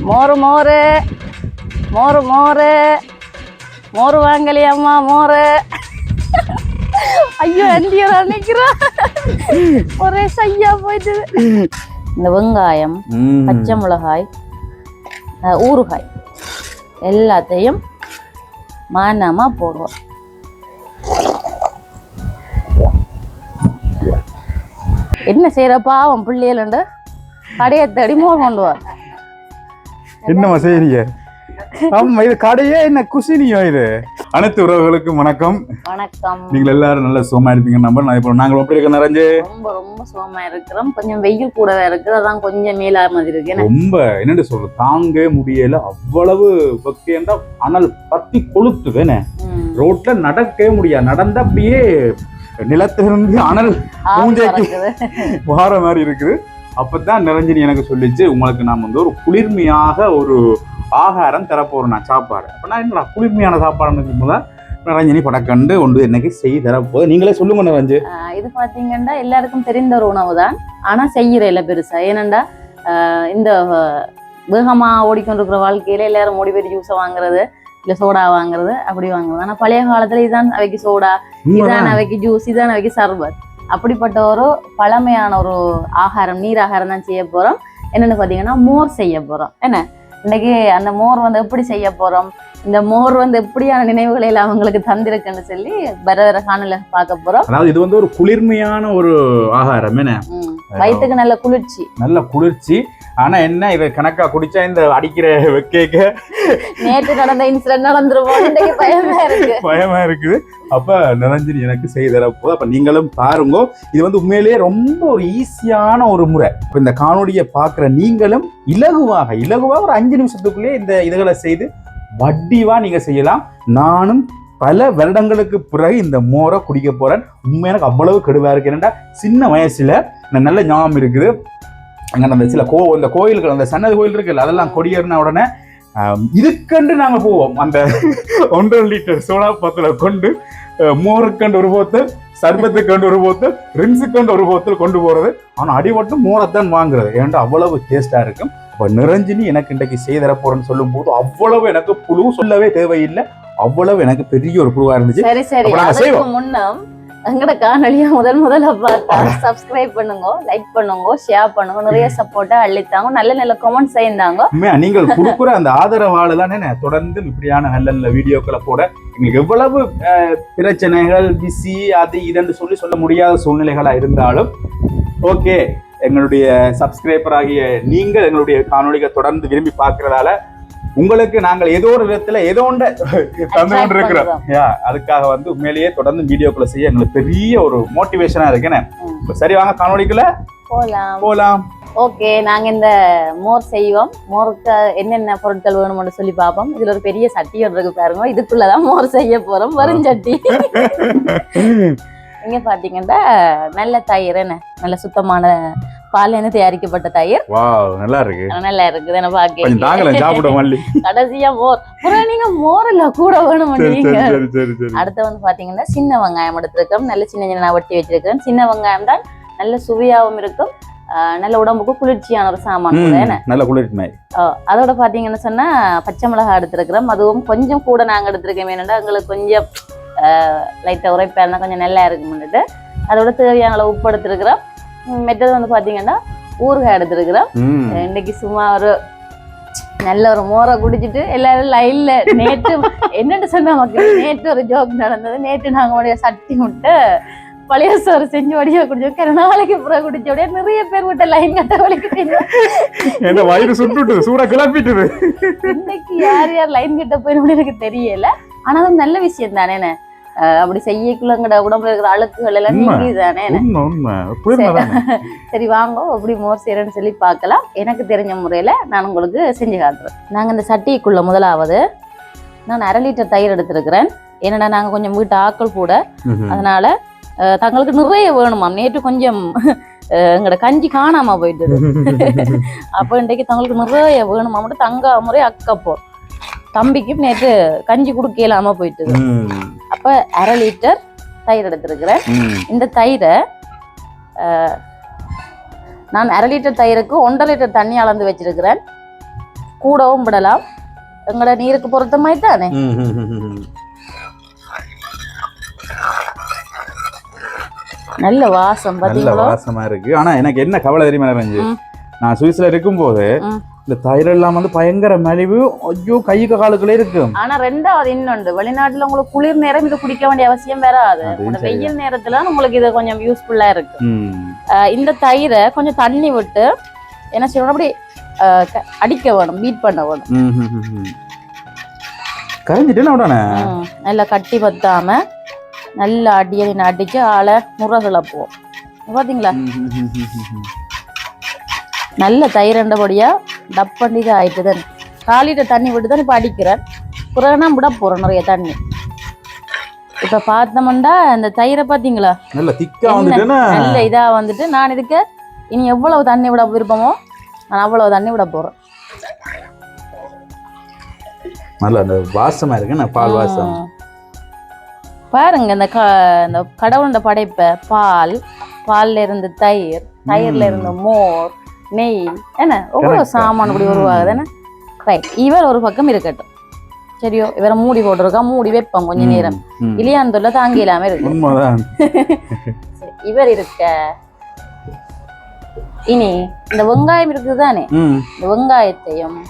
மோரு மோரு மோரு மோரு மோரு வாங்கலையம்மா மோரு. ஐயோ அண்டியா நினைக்கிறோம் ஒரே சையா போயிட்டு. இந்த வெங்காயம், பச்சை மிளகாய், ஊறுகாய் எல்லாத்தையும் மானாமா போடுவோம். என்ன செய்யற பாவம் பிள்ளைகளுண்டு கடையை தேடி மோர் கொண்டு வா. என்னம்மா செய்றீங்க? ஆமா, இது கடையே என்ன குசினியோ இது. அனைத்து உறவுகளுக்கும் வணக்கம். வணக்கம். நீங்கள் எல்லாரும் நல்ல சுகமா இருப்பீங்க நம்பர். நான் இப்போ நாங்கள் எப்படி இருக்க நிறைஞ்சு ரொம்ப ரொம்ப சுகமா இருக்கிறோம். கொஞ்சம் வெயில் கூடவே இருக்குது, அதான் கொஞ்சம் மேலா மாதிரி இருக்கு. ரொம்ப என்னன்னு சொல்றது, தாங்க முடியல. அவ்வளவு பக்தியண்டா அனல் பத்தி கொளுத்துவேனே. ரோட்ல நடக்கவே முடியாது. நடந்தா அப்படியே நிலத்திலிருந்து அனல் மூஞ்சைக்கு வார மாதிரி இருக்குது. அப்பதான் நிரஞ்சனி எனக்கு சொல்லிச்சு, உங்களுக்கு நான் வந்து ஒரு குளிர்மையாக ஒரு ஆகாரம் தரப்போறேன், நான் சாப்பாடு. அப்ப நான் என்ன குளிர்மையான சாப்பாடுன்னு போதான் நிரஞ்சனி படக்கண்டு ஒன்று என்னைக்கு செய்ய தரப்போகுது. நீங்களே சொல்லுங்க நிரஞ்சு. இது பாத்தீங்கன்னா எல்லாருக்கும் தெரிந்த ஒரு உணவு தான், ஆனா செய்யற இல்ல பெருசா. ஏனண்டா இந்த வேகமா ஓடிக்கொண்டிருக்கிற வாழ்க்கையில எல்லாரும் ஓடி போய் ஜூஸை வாங்குறது, இல்ல சோடா வாங்குறது, அப்படி வாங்குறது. ஆனா பழைய காலத்துல இதுதான் அவைக்கு சோடா, இதான் அவைக்கு ஜூஸ், இதான் அவைக்கு சர்பத். அப்படிப்பட்ட ஒரு பழமையான ஒரு ஆகாரம், நீர் ஆகாரம் தான் செய்ய போறோம். என்னன்னு பாத்தீங்கன்னா மோர் செய்ய போறோம். என்ன இன்னைக்கு அந்த மோர் வந்து எப்படி செய்ய போறோம், இந்த மோர் வந்து எப்படியான நினைவுகளை எல்லாம் அவங்களுக்கு தந்திருக்குன்னு சொல்லி வர காணல பார்க்க போறோம். அதாவது இது வந்து ஒரு குளிர்மையான ஒரு ஆகாரம். என்ன வயிற்றுக்கு நல்ல குளிர்ச்சி, நல்ல குளிர்ச்சி. ஆனா என்ன, இதை கணக்கா குடிச்சா இந்த அடிக்கிற வெக்கைக்க நேற்று நடந்த இன்சிடென்ட் நடந்துருவோம், பயமா இருக்குது. அப்ப நிரஞ்சனி எனக்கு செய்து தரப்போது. அப்ப நீங்களும் பாருங்க. இது வந்து உண்மையிலேயே ரொம்ப ஒரு ஈஸியான ஒரு முறை. இப்ப இந்த காணொலியை பாக்குற நீங்களும் இலகுவாக ஒரு 5 நிமிஷத்துக்குள்ளே இந்த இதுகளை செய்து வட்டிவா நீங்க செய்யலாம். நானும் பல வருடங்களுக்கு பிறகு இந்த மோரை குடிக்க போறேன். உண்மையாக எனக்கு அவ்வளவு கெடுவா இருக்கு. என்னடா சின்ன வயசுல நல்ல ஞாபகம் இருக்குது. அங்கே அந்த சில இந்த கோயில்கள், அந்த சன்னதி கோயில் இருக்குல்ல, அதெல்லாம் கொடியேறின உடனே இதுக்கண்டு நாங்க போவோம். அந்த 1.5 லிட்டர் சோடா பத்துல கொண்டு மோருக்கண்டு ஒரு போத்தல், சர்பத்துக்கண்டு ஒரு போத்தல், ரின்ஸுக்கண்டு ஒரு போத்தல் கொண்டு போறது. ஆனா அடிமட்டும் மோரைத்தான் வாங்குறது. ஏன்டா அவ்வளவு டேஸ்டா இருக்கும். இப்ப நிரஞ்சனி எனக்கு இன்றைக்கு செய்தர போறேன்னு சொல்லும் போது அவ்வளவு எனக்கு புழு சொல்லவே தேவையில்லை. அவ்வளவு எனக்கு பெரிய ஒரு புழுவா இருந்துச்சு. சரி சரி, அதுக்கு முன்னம் எங்கட காணொலியை முதல்ல பார்த்தா சப்ஸ்கிரைப் பண்ணுங்க, லைக் பண்ணுங்க, ஷேர் பண்ணுங்க, நிறைய சப்போர்ட்டா அள்ளித்தாங்க, நல்ல கமெண்ட் செய்யுந்தாங்க. நீங்கள் கொடுக்குற அந்த ஆதரவால தானே தொடர்ந்து இப்படியான நல்ல வீடியோக்களை போட எங்களுக்கு எவ்வளவு பிரச்சனைகள், பிஸி, அது இதென்று சொல்ல முடியாத சூழ்நிலைகளா இருந்தாலும் ஓகே, எங்களுடைய சப்ஸ்கிரைபர் ஆகிய நீங்கள் எங்களுடைய காணொலிகளை தொடர்ந்து விரும்பி பார்க்கறதால உங்களுக்கு நாங்கள் ஏதோ ஒரு விதத்துல ஏதோ ஒன்று தந்து கொண்டு இருக்கிறோம். அதுக்காக வந்து உண்மையிலேயே தொடர்ந்து வீடியோக்களை செய்ய எங்களுக்கு பெரிய ஒரு மோட்டிவேஷனா இருக்குன்னு. சரி, வாங்க காணொலிக்குள்ள போலாம். ஓகே, நாங்க இந்த மோர் செய்வோம். மோருக்கு என்னென்ன பொருட்கள் வேணும்னு சொல்லி பார்ப்போம். இதுல ஒரு பெரிய சட்டி ஒன்று இருக்கு பாருங்க, இதுக்குள்ளதான் மோர் செய்ய போறோம். வருஞ்சட்டி. இங்க பாத்தீங்கன்னா நல்ல தயிர், என்ன நல்ல சுத்தமான பால் என்ன தயாரிக்கப்பட்ட தயிர். நல்லா இருக்கு, நல்லா இருக்குது. என்ன பாக்க கடைசியா மோர், நீங்க மோர் இல்ல கூட வேணும். அடுத்து வந்து பாத்தீங்கன்னா சின்ன வெங்காயம் எடுத்திருக்கோம். நல்ல சின்ன வெட்டி வச்சிருக்கேன். சின்ன வெங்காயம் தான் நல்ல சுவையாகவும் இருக்கும், நல்ல உடம்புக்கு குளிர்ச்சியான ஒரு சாமான் கூட. நல்ல குளிர்ச்சி. அதோட பாத்தீங்கன்னு சொன்னா பச்சை மிளகாய் எடுத்திருக்கிறோம். அதுவும் கொஞ்சம் கூட நாங்க எடுத்திருக்கோம். ஏன்னா எங்களுக்கு கொஞ்சம் லைட்டா உரைப்பா இருந்தா கொஞ்சம் நல்லா இருக்கும்னுட்டு அதோட தேவையான அளவு உப்பு எடுத்திருக்கிறோம். மெட்டது வந்து பாத்தீங்கன்னா ஊறுகாய் எடுத்திருக்கிறோம். இன்னைக்கு சும்மா ஒரு நல்ல ஒரு மோரை குடிச்சிட்டு எல்லாரும் லைன்ல. நேற்று என்னன்னு சொன்னா மக்கள், நேற்று ஒரு ஜோக் நடந்தது. நேற்று நாங்க சட்டி முட்டை பழைய சோறு செஞ்சு வடியா குடிச்சோம். நாளைக்கு பிறகு குடிச்சோடைய நிறைய பேர் விட்ட லைன் கட்ட வலிக்கு வயிறு சுட்டு சூடா கிளப்பிட்டு இன்னைக்கு யார் லைன் கிட்ட போயிடும் எனக்கு தெரியல. ஆனா அது நல்ல விஷயம் தானே. அப்படி செய்யக்குள்ளங்கட உடம்புல இருக்கிற அழுக்குகள் எல்லாம் நீங்கிதானே. சரி வாங்க அப்படி மோர் செய்யறேன்னு சொல்லி பார்க்கலாம். எனக்கு தெரிஞ்ச முறையில நான் உங்களுக்கு செஞ்சு காட்டுறேன். நாங்க இந்த சட்டிக்குள்ள முதலாவது நான் 1/2 லிட்டர் தயிர் எடுத்திருக்கிறேன். ஏன்னா நாங்க கொஞ்சம் வீட்டு ஆக்கள் கூட, அதனால தங்களுக்கு நிறைய வேணுமாம். நேற்று கொஞ்சம் எங்கட கஞ்சி காணாம போயிட்டு, அப்ப இன்றைக்கு தங்களுக்கு நிறைய வேணுமா மட்டும் தங்க முறை அக்கப்போ தம்பிக்கு நேற்று கஞ்சி குடுக்கலாம போயிட்டு. அப்ப 1/2 லிட்டர் தயிர் எடுத்திருக்கிறேன். இந்த தயிரை நான் 1/2 லிட்டர் தயிருக்கு 1.5 லிட்டர் தண்ணி அளந்து வச்சிருக்கிறேன். கூடவும் விடலாம் எங்களோட நீருக்கு பொறுத்த மாதிரி தானே. நல்ல வாசம் நல்ல பாத்தீங்களா? வாசமா இருக்கு. ஆனா எனக்கு என்ன கவலை தெரியுமா இருந்துச்சு, நான் சுவிஸ்ல இருக்கும்போது இந்த தயிர் எல்லாம் வந்து பயங்கர மலிவு. ஐயோ கைக்கு காலுக்குள்ளே இருக்கு. ஆனா ரெண்டாவது இன்னொன்று, வெளிநாட்டுல உங்களுக்கு குளிர் நேரம் இது குடிக்க வேண்டிய அவசியம் வராது. வெயில் நேரத்துல உங்களுக்கு இது கொஞ்சம் யூஸ்ஃபுல்லா இருக்கு. இந்த தயிரை கொஞ்சம் தண்ணி விட்டு என்ன செய்யணும், அப்படி அடிக்க வேணும், பீட் பண்ண வேணும். கரைஞ்சிட்டு உடனே நல்லா கட்டி பத்தாம நல்லா அடியடின்னு அடிச்சு ஆளை முறை போவோம். பாத்தீங்களா நல்ல தயிரண்டபடியா டப்பண்டி தான் ஆயிட்டு தான். 1/4 லிட்டர் தண்ணி விட்டு தான் இப்ப அடிக்கிறேன். புறனா விட போறேன் நிறைய தண்ணி. இப்ப பார்த்தோம்னா இந்த தயிரை பாத்தீங்களா நல்ல திக்கா வந்துட்டு, நல்ல இதா வந்துட்டு, நான் இதுக்கு இனி எவ்வளவு தண்ணி விட விருப்பமோ நான் அவ்வளவு தண்ணி விட போறேன். நல்ல அந்த வாசமா இருக்கு, பால் வாசம் பாருங்க. இந்த கடவுளோட படைப்ப பால்ல இருந்து தயிர், தயிர்ல இருந்து மோர், நெய், என்ன ஒவ்வொரு சாமான் இப்படி உருவாகுது. என்ன ரைட், இவர் ஒரு பக்கம் இருக்கட்டும் சரியோ. இவரை மூடி போட்டிருக்கா, மூடி வைப்போம் கொஞ்ச நேரம். இலியான் தொல்லை தாங்க இல்லாம இருக்கு. இவர் இருக்க இனி இந்த வெங்காயம் இருக்குது தானே, இந்த வெங்காயத்தையும்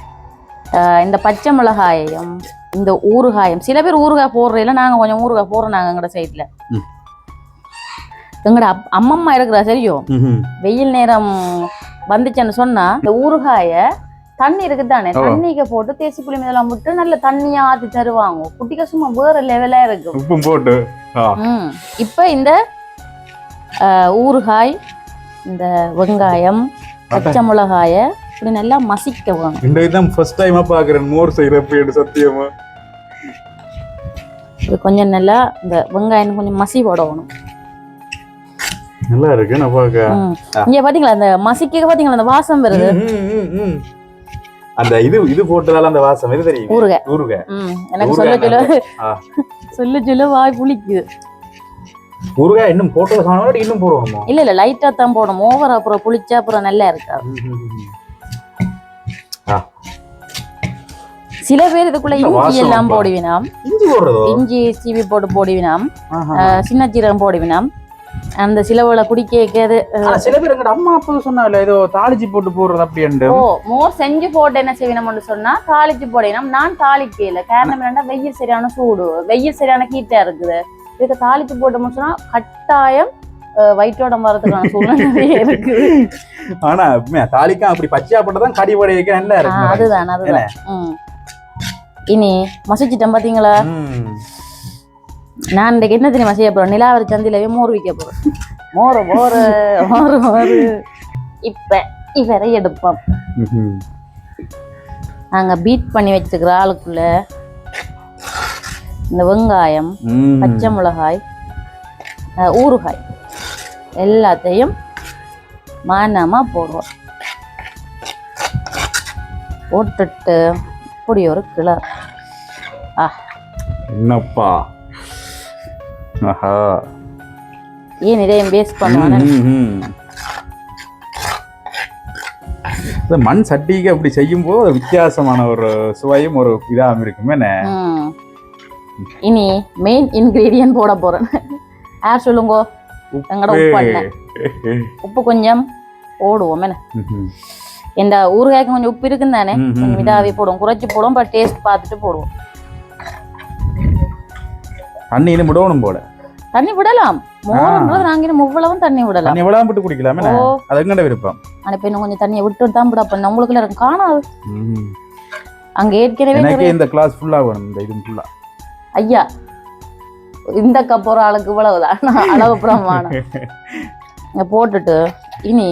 இந்த பச்சை மிளகாயையும் இந்த ஊறுகாயம், சில பேர் ஊறுகாய் போடுறதில்ல, நாங்க கொஞ்சம் ஊறுகாய் போடுறோம். நாங்க எங்கட சைட்ல எங்கட அம்மம்மா இருக்கிறா சரியோ. வெயில் நேரம் வந்துச்சுன்னு சொன்னா இந்த ஊறுகாய தண்ணி இருக்குதானே, தண்ணிக்கு போட்டு தேசி புளி மீதெல்லாம் விட்டு நல்ல தண்ணியா ஆத்தி தருவாங்க. குட்டிக்க சும்மா வேற லெவலா இருக்கு உப்பும் போட்டு. இப்ப இந்த ஊறுகாய், இந்த வெங்காயம், பச்சை மிளகாய இப்படி நல்லா மசிக்க வேணும். இந்த இதுதான் ஃபர்ஸ்ட் டைமா பாக்குறேன் மோர் செய்யறப்ப, சத்தியமா இது கொஞ்சம் நல்லா இந்த வெங்காயம் கொஞ்சம் மசி போடணும். நல்லா இருக்கு நான் பாக்க. இங்க பாத்தீங்களா அந்த மசிக்க பாத்தீங்களா அந்த வாசம் வருது. அந்த இது போட்டதால அந்த வாசம் இது தெரியும். ஊறுகாய் எனக்கு சொல்ல சொல்ல வாய் புளிக்குது. ஊறுகாய் இன்னும் போட்டத சாணோட இன்னும் போடுவோமா? இல்ல லைட்டா தான் போடணும். ஓவர் அப்புறம் புளிச்சா அப்புறம் நல்லா இருக்காது. சில பேர் இதுக்குள்ள இஞ்சி எல்லாம் போடுவினாம். இஞ்சி சீவி போட்டு போடுவினாம், சின்ன சீரகம் போடுவினாம். அந்த சிலவுல குடிக்கிறது. சில பேர் எங்க அம்மா அப்பா சொன்னால ஏதோ தாளிச்சு போட்டு போடுறது அப்படி. மோர் செஞ்சு போட்டு என்ன செய்யணும்னு சொன்னா தாளிச்சு போடணும். நான் தாளிக்கல. காரணம் என்னன்னா வெயில் சரியான சூடு, வெயில் சரியான ஹீட்டா இருக்குது. இதுக்கு தாளிச்சு போட்டோம்னு சொன்னா கட்டாயம் வயிற்றோட வரதுக்கான சூழ்நிலை இருக்கு. ஆனா தாளிக்கா அப்படி பச்சையா போட்டதான் கறி வடைக்கு நல்லா இருக்கு. அதுதான். இனி மசிச்சிட்டேன் பாத்தீங்களா. நான் இன்றைக்கு என்ன தெரியுமா செய்ய போறேன், நிலாவரி சந்திலவே மோர் விற்க போறேன். மோரு மோரு மோரு மோரு. இப்ப இவரை எடுப்போம். நாங்க பீட் பண்ணி வச்சுக்கிற ஆளுக்குள்ள இந்த வெங்காயம், பச்சை மிளகாய், ஊறுகாய் எல்லாத்தையும் மானமா போடுவோம். போட்டுட்டு இப்படி ஒரு கிளர். என்னப்பா ஏன் இதையும் வேஸ்ட் பண்ணுவானே. மண் சட்டிக்கு அப்படி செய்யும் போது வித்தியாசமான ஒரு சுவையும் ஒரு இதாகவும் இருக்குமே. இனி மெயின் இன்கிரீடியன்ட் போட போறேன். யார் சொல்லுங்க? எங்கட உப்பு கொஞ்சம் போடுவோம். இந்த ஊறுகாய்க்கு கொஞ்சம் உப்பு இருக்குன்னு தானே, கொஞ்சம் இதாவே போடுவோம், குறைச்சி போடுவோம். பட் டேஸ்ட் பார்த்துட்டு போடுவோம். தண்ணியில விடணும் போல. தண்ணி விடலாம். மோர்ன்றது நாங்க இவ்வளவும் தண்ணி விடலாம். தண்ணி விடாம விட்டு குடிக்கலாமே. அது எங்கட விருப்பம். ஆனா இப்ப இன்னும் கொஞ்சம் தண்ணியை விட்டு தான் விட பண்ண உங்களுக்குள்ள இருக்கும் காணாது. அங்க ஏற்கனவே எனக்கு இந்த கிளாஸ் ஃபுல்லா வேணும். இந்த இது ஃபுல்லா. ஐயா இந்த கப் ஒரு ஆளுக்கு இவ்வளவுதான் அளவு பிரமாணம். இங்க போட்டுட்டு இனி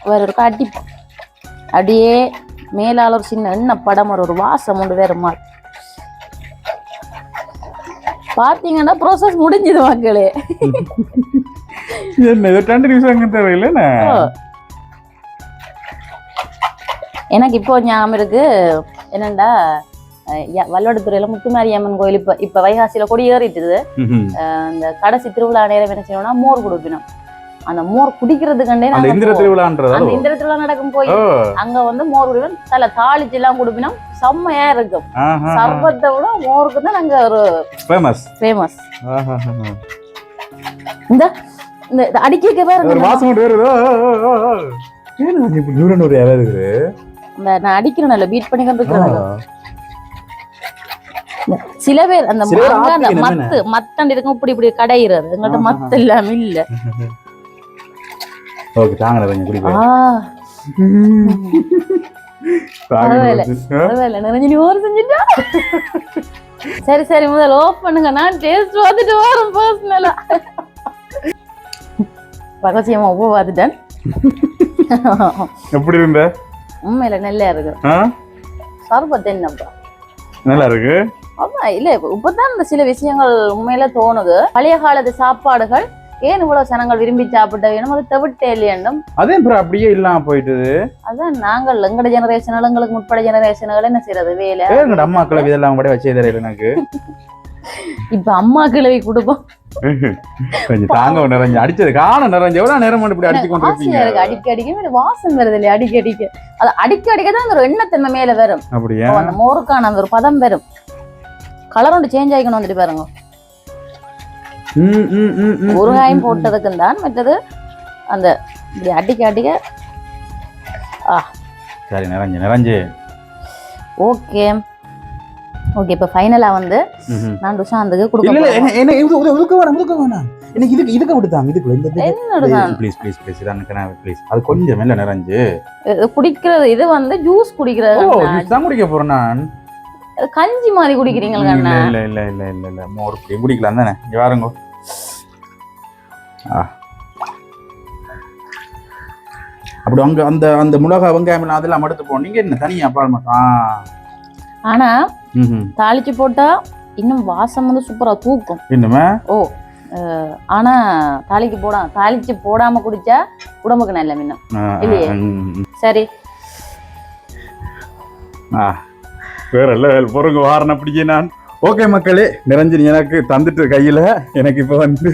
வேற ஒரு அடிப்போம். அப்படியே மேலால ஒரு சின்ன எண்ணெய் படம் ஒரு வாசம் உண்டு வேற மாதிரி. பாத்தீங்கன்னா ப்ரோசஸ் முடிஞ்சது மக்களே. எனக்கு இப்போ ஞாபகம் இருக்கு என்னண்டா, வல்லோடத்துறையில முத்துமாரியம்மன் கோயில் இப்ப வைகாசியில கொடி ஏறிட்டுது. இந்த கடைசி திருவிழா நேரம் என்ன செய்யணும்னா மோர் கொடுக்கணும். அந்த மோர் குடிக்கிறதுக்கண்டே அந்த இந்திர திருவிழான்றது அந்த இந்திர திருவிழா நடக்கும் போய் அங்க வந்து மோர் குடிப்போம் தலை தாளிச்சு எல்லாம் குடிப்பினோம் செம்மையா இருக்கும் சர்பத்தை விட மோருக்கு தான் அங்க ஒரு ஃபேமஸ் இந்த அடிக்க பேரு வாசம் வருதோ இந்த நான் அடிக்கிறேன்ல பீட் பண்ணி கொண்டிருக்கிறேன் சில பேர் அந்த மத்தண்டி இருக்கும் இப்படி இப்படி கடையிறது எங்கள்கிட்ட மத்த இல்லாம இல்ல நிறைஞ்சு ஓர் செஞ்சுட்டா சரி சரி முதல்ல ஆஃப் பண்ணுங்க நான் டேஸ்ட் பார்த்துட்டு வரேன் பர்சனலா ரகசியமா உப்பு பார்த்துட்டேன் எப்படி இருந்த உண்மையில நல்லா இருக்கு சர்பத் என்னப்பா நல்லா இருக்கு ஆமா இல்ல இப்பதான் இந்த சில விஷயங்கள் உண்மையில தோணுது பழைய காலத்து சாப்பாடுகள் ஏன் இவ்வளவு ஜனங்கள் விரும்பி சாப்பிட்ட வேணும் அது தவிர்த்தே இல்லையண்டும் அதே அப்படியே இல்லாம போயிட்டுது அதான் நாங்கள் எங்கட ஜெனரேஷன் எங்களுக்கு முற்பட ஜெனரேஷன்கள் என்ன செய்யறது வேலை எங்கட அம்மா கிழவி இதெல்லாம் கூட வச்சே தெரியல எனக்கு இப்ப அம்மா கிழவி கொடுப்போம் கொஞ்சம் தாங்க நிறைஞ்சு அடிச்சது காண நிறைஞ்சு எவ்வளவு நேரம் இப்படி அடிச்சு கொண்டு இருக்கு அடிக்க அடிக்க வாசம் வருது இல்லையா அடிக்க அடிக்க அது அடிக்க அடிக்கதான் அந்த ஒரு எண்ணத்தன்மை மேல வரும் அப்படியா அந்த மோருக்கான அந்த ஒரு பதம் வரும் கலர் ஒன்று சேஞ்ச் ஆகிக்கணும் வந்துட்டு பாருங்க ஊறுகாயும் போட்டதுக்கு தான் மற்றது அந்த இப்படி அடிக்க அடிக்க சரி நிறைஞ்சு ஓகே ஓகே இப்போ ஃபைனலா வந்து நான் ருஷாந்துக்கு கொடுக்க எனக்கு இதுக்கு விட்டுதாங்க இதுக்குள்ள ப்ளீஸ் ப்ளீஸ் ப்ளீஸ் இதான் ப்ளீஸ் அது கொஞ்சம் மேல நிறைஞ்சு குடிக்கிறது இது வந்து ஜூஸ் குடிக்கிறது ஜூஸ் தான் குடிக்க போறேன் நான் கஞ்சி மாதிரி குடிக்கிறீங்களா இல்ல இல்ல இல்ல இல்ல இல்ல இல்ல மோர் குடிக்கலாம் தானே இங்க வாருங்க அப்படி அங்க அந்த அந்த மிளகா வெங்காயம் அதெல்லாம் எடுத்து போ நீங்க என்ன தனியா பாருமா ஆனா தாளிச்சு போட்டா இன்னும் வாசம் வந்து சூப்பரா தூக்கும் இன்னுமே ஆனா தாளிச்சு போடாம குடிச்சா உடம்புக்கு நல்ல மின்னும் இல்லையே சரி வேற இல்ல பொருங்க வாரன் அப்படியே நான் ஓகே மக்களே நிறைஞ்சு எனக்கு தந்துட்டு கையில எனக்கு இப்ப வந்து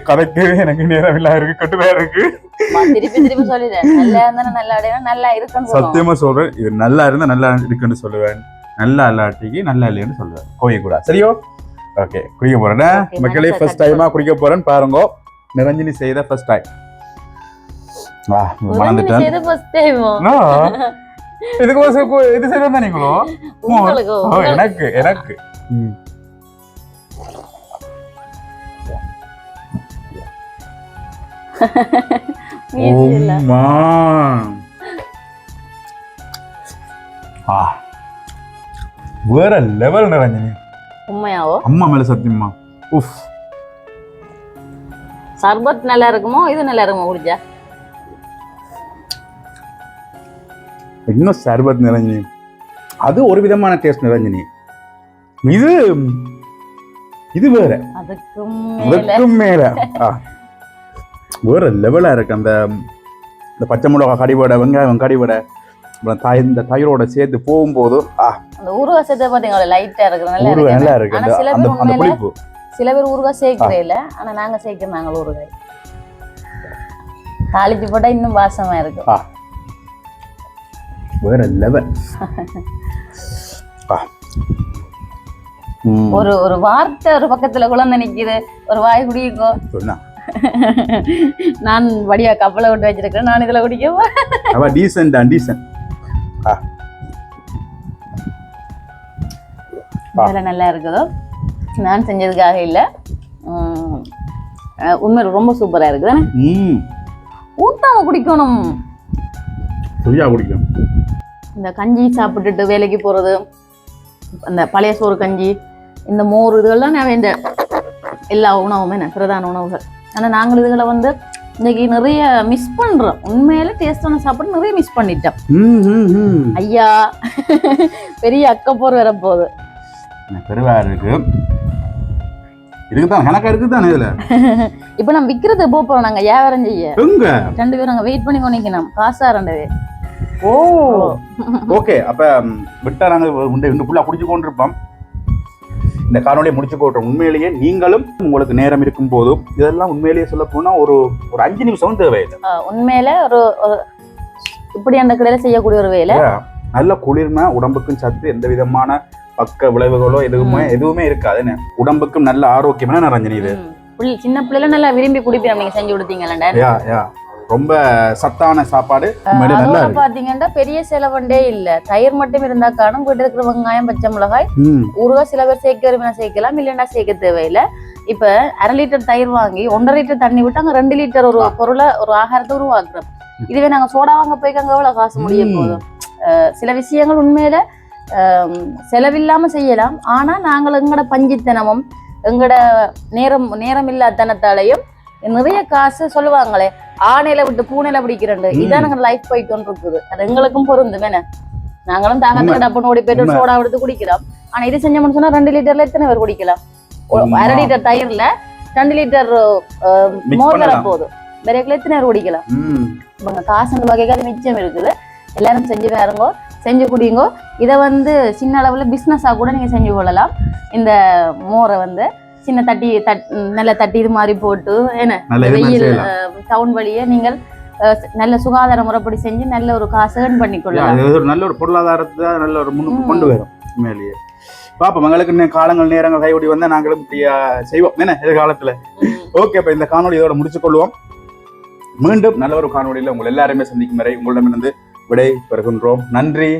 கதைக்கு எனக்கு நேரம் இல்ல இருக்கு கட்டுதா இருக்கு திருப்பி சொல்லிடுறேன் நல்லா இருந்தா நல்லா இருக்குன்னு சத்தியமா சொல்றேன் இது நல்லா இருந்தா நல்லா இருக்குன்னு சொல்லுவேன் நல்லா இல்லாட்டிக்கு நல்லா இல்லைன்னு சொல்லுவேன் கோய கூட சரியோ ஓகே குடிக்க போறேன் மக்களே ஃபர்ஸ்ட் டைமா குடிக்க போறேன் பாருங்க நிரஞ்சனி செய்த ஃபர்ஸ்ட் டைம் மறந்துட்டேன் இது செய்தா நீங்களோ எனக்கு எனக்கு வேற லெவல் நிரஞ்சனி உண்மையாவோ அம்மா மேல சத்தியமா உஃப் சர்பத் நல்லா இருக்குமோ இது நல்லா இருக்குமோ குடிச்சா இன்னும் சர்பத் நிரஞ்சனி அது ஒரு விதமான டேஸ்ட் நிரஞ்சனி இது வேற அதுக்கும் மேல வேற லெவலா இருக்கு அந்த பச்சை மிளகா கடிவடை வெங்காயம் கடிவடை இந்த தயிரோட சேர்த்து போகும்போது அந்த ஊறுகாய் சேர்த்து பாத்தீங்களா லைட்டா இருக்கு நல்லா இருக்கு அந்த புளிப்பு சில பேர் ஊறுகாய் சேர்க்கிறே இல்ல ஆனா நாங்க சேர்க்கிறாங்க ஊறுகாய் தாளிச்சு போட்டா இன்னும் வாசமா இருக்கு வேற லெவல் ஒரு வார்த்தை ஒரு பக்கத்துல குழந்தை நிக்குது ஒரு வாய் குடிக்கும் நான் வடியா கப்பலை விட்டு வச்சிருக்கேன் நான் இதுல குடிக்க டீசன்ட் நல்லா இருக்குதோ நான் செஞ்சதுக்காக இல்ல உண்மை ரொம்ப சூப்பரா இருக்குதானே ஊத்தாம குடிக்கணும் இந்த கஞ்சி சாப்பிட்டுட்டு வேலைக்கு போறது அந்த பழைய சோறு கஞ்சி இந்த மோர் இதுகள்லாம் நான் இந்த எல்லா உணவுமே பிரதான உணவுகள் ஆனா நாங்கள் இதுகளை வந்து இன்னைக்கு நிறைய மிஸ் பண்றோம் உண்மையில டேஸ்டான சாப்பாடு நிறைய மிஸ் பண்ணிட்டோம் ஐயா பெரிய அக்கப்போர் வர போகுது பெருவா இருக்கு இருக்குதான் கணக்கா இருக்குதானே இதுல இப்ப நம்ம விக்கிறது போறோம் நாங்க வியாபாரம் செய்ய ரெண்டு பேரும் அங்க வெயிட் பண்ணி கொண்டிக்கணும் காசா ரெண்டு பேர் ஓகே அப்ப விட்டா நாங்க ஃபுல்லா குடிச்சு கொண்டிருப்போம் இந்த காணொலியை முடிச்சு போட்டோம். உண்மையிலேயே நீங்களும் உங்களுக்கு நேரம் இருக்கும் போதும் இதெல்லாம் உண்மையிலேயே சொல்ல போனா ஒரு 5 நிமிஷம் தேவையில்லை. உண்மையில ஒரு இப்படி அந்த கடையில செய்யக்கூடிய ஒரு வேலை. நல்ல குளிர்னா உடம்புக்கும் சத்து, எந்த விதமான பக்க விளைவுகளோ எதுவுமே இருக்காது. உடம்புக்கும் நல்ல ஆரோக்கியமான ரஞ்சனி இது. சின்ன பிள்ளைல நல்லா விரும்பி குடிப்பேன். நீங்க செஞ்சு கொடுத்தீங்களா? ரொம்ப சத்தான சாப்பாடு. பாத்தீங்கன்னா பெரிய செலவண்டே இல்ல. தயிர் மட்டும் இருந்தா காணும். வீட்டு இருக்கிற வெங்காயம், பச்சை மிளகாய், ஊறுகாய் சில பேர் சேர்க்கலாம், இல்லைன்னா சேர்க்க தேவையில்லை. இப்ப 1/2 லிட்டர் தயிர் வாங்கி 1.5 லிட்டர் தண்ணி விட்டு அங்க 2 லிட்டர் ஒரு பொருளை, ஒரு ஆகாரத்தை உருவாக்குறோம். இதுவே நாங்க சோடா வாங்க போய் அங்க எவ்வளவு காசு முடிய போதும். சில விஷயங்கள் உண்மையில செலவில்லாம செய்யலாம். ஆனா நாங்கள் எங்கட பஞ்சித்தனமும் எங்கட நேரம் இல்லாதனத்தாலையும் நிறைய காசு சொல்லுவாங்களே, ஆணையில விட்டு பூனையில பிடிக்கிறேன். இதான் நாங்க லைஃப் போயிட்டு இருக்குது. அது எங்களுக்கும் பொருந்தும். என்ன நாங்களும் தாகத்துல டப்புன்னு ஓடி போயிட்டு சோடா எடுத்து குடிக்கிறோம். ஆனா இது செஞ்சோம்னு சொன்னா 2 லிட்டர்ல எத்தனை பேர் குடிக்கலாம்? 1/2 லிட்டர் தயிர்ல 2 லிட்டர் மோர்ல போதும். வேற எத்தனை பேர் குடிக்கலாம்? காசு வகைகள் மிச்சம் இருக்குது. எல்லாரும் செஞ்சு பாருங்கோ, செஞ்சு குடிங்கோ. இதை சின்ன அளவுல பிசினஸா கூட நீங்க செஞ்சு கொள்ளலாம். இந்த மோரை சின்ன நல்ல தட்டி இது மாதிரி போட்டு என்ன வெயில் டவுன் வழியே நீங்கள் நல்ல சுகாதார முறைப்படி செஞ்சு நல்ல ஒரு காசு ஏர்ன் பண்ணிக்கொள்ளலாம். நல்ல ஒரு பொருளாதாரத்தை நல்ல ஒரு முன்னுக்கு கொண்டு வரும். உண்மையிலேயே பாப்போம். எங்களுக்கு காலங்கள் நேரங்கள் கைவிடி வந்தா நாங்களும் செய்வோம் என்ன எதிர்காலத்துல. ஓகே, இப்ப இந்த காணொலி இதோட முடிச்சு கொள்வோம். மீண்டும் நல்ல ஒரு காணொலியில உங்களை எல்லாருமே சந்திக்கும் வரை உங்களிடமிருந்து விடை பெறுகின்றோம். நன்றி,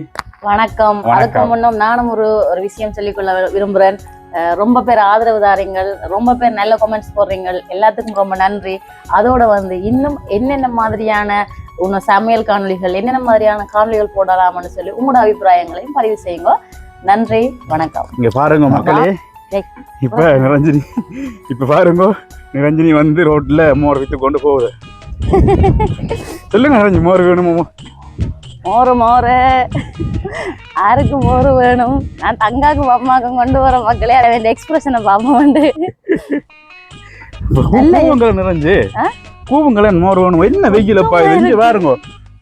வணக்கம். அதுக்கு முன்னும் நானும் ஒரு விஷயம் சொல்லிக்கொள்ள விரும்புறேன். ரொம்ப பேர் ஆதரவு தாரீங்கள், ரொம்ப பேர் நல்ல கமெண்ட்ஸ் போடுறீங்க, எல்லாத்துக்கும் ரொம்ப நன்றி. அதோட இன்னும் என்னென்ன மாதிரியான சமையல் காணொலிகள், என்னென்ன மாதிரியான காணொலிகள் போடலாம்னு சொல்லி உங்களோட அபிப்பிராயங்களையும் பதிவு செய்யுங்க. நன்றி, வணக்கம். இங்க பாருங்க மக்களே, இப்ப பாருங்க நிரஞ்சனி ரோட்ல மோர் வித்து கொண்டு போகுது. சொல்லுங்க நிரஞ்சனி, மோர் வேணுமோ? மோரு யாருக்கு மோரு வேணும்? நான் தங்காக்கு பாப்பாக்கும் கொண்டு வர மக்களே. அந்த எக்ஸ்பிரஷனை பாப்போம். நிறைஞ்சு கூவுங்களேன், மோர் வேணும். என்ன வெயிலப்பா இது பாருங்க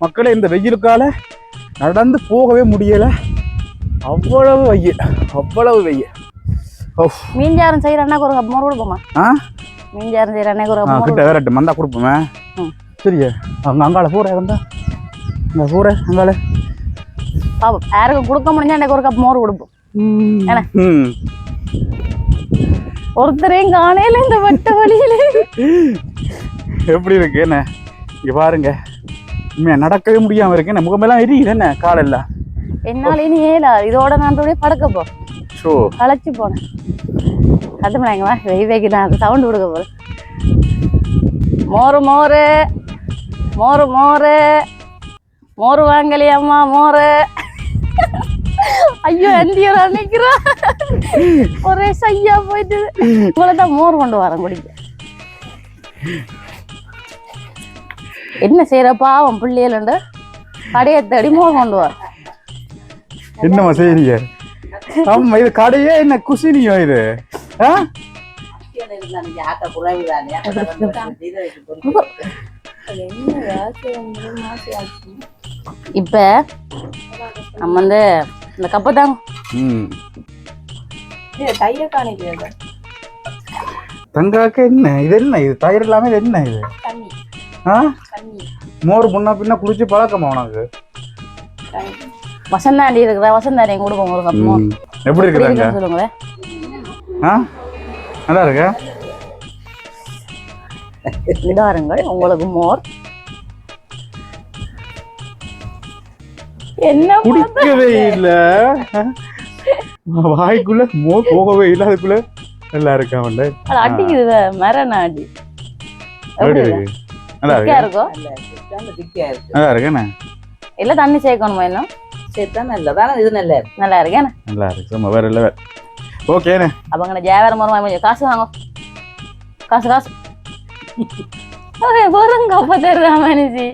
மக்களே. இந்த வெயிலுக்கால நடந்து போகவே முடியல. அவ்வளவு வெயில். மீன்ஜாரம் செய்யற அண்ணாக்கு ஒரு கப் மோர் கொடுப்போமா? மீன்ஜாரம் செய்யற அண்ணாக்கு ஒரு கப் கிட்ட வேறட்டு மந்தா கொடுப்போமே. சரியா? அங்கால போற அங்கால பாப்போம். யாருக்கும் கொடுக்க முடிஞ்சா எனக்கு ஒரு கப் மோர் கொடுப்போம். ஒருத்தரையும் காணையில இந்த வட்ட வழியில எப்படி இருக்கு என்ன? இங்க பாருங்க, நடக்கவே முடியாம இருக்கு. என்ன முகமெல்லாம் எரியுது என்ன காலெல்லாம். என்னால இனி ஏலா. இதோட நான் படுக்க போறேன். களைச்சு போனேன். கத்துமாங்க வெய்வேக்கு நான் சவுண்ட் கொடுக்க போறேன். மோரு வாங்கலையாம்மா மோரு. ஐயோ எந்தியோ நினைக்கிறா. ஒரே சையா போயிட்டு இவ்வளவுதான் மோர் கொண்டு வரேன் குடிக்க. என்ன செய்யற பாவம் பிள்ளைகள் கடையை தேடி மோர் கொண்டு வர. என்னமா செய்யறீங்க? ஆமா, இது கடையே என்ன குசினியோ இது? இப்ப நம்ம இந்த கப்பை தாங்க தங்காக்க. என்ன இது? என்ன இது? தயிர் இல்லாம இது என்ன இது? மோர் முன்ன பின்ன குடிச்சு பழக்கமா உனக்கு? வசந்தாண்டி இருக்கிற வசந்தாண்டி கொடுப்போம் ஒரு கப் மோர். எப்படி இருக்கிறாங்க சொல்லுங்க. நல்லா இருக்க? இதாருங்கள் உங்களுக்கு மோர். என்ன குடிக்கவே இல்ல, வாய்க்குள்ள மோர் போகவே இல்ல. அதுக்குள்ள நல்லா இருக்கா? அடிக்குது மரண அடி. நல்லா இருக்கோ? நல்லா இருக்கேண்ணே. இல்ல தண்ணி சேர்க்கணுமா? இன்னும் சேர்த்தா நல்லதானே? இது நல்லா இருக்கு. நல்லா இருக்கேண்ணே. நல்லா இருக்கு. வேற இல்ல. ஓகேண்ணே. அவங்க ஜாவேரம் வருமா? காசு வாங்க. காசு வரும் கப்ப தருதா மனுஷி.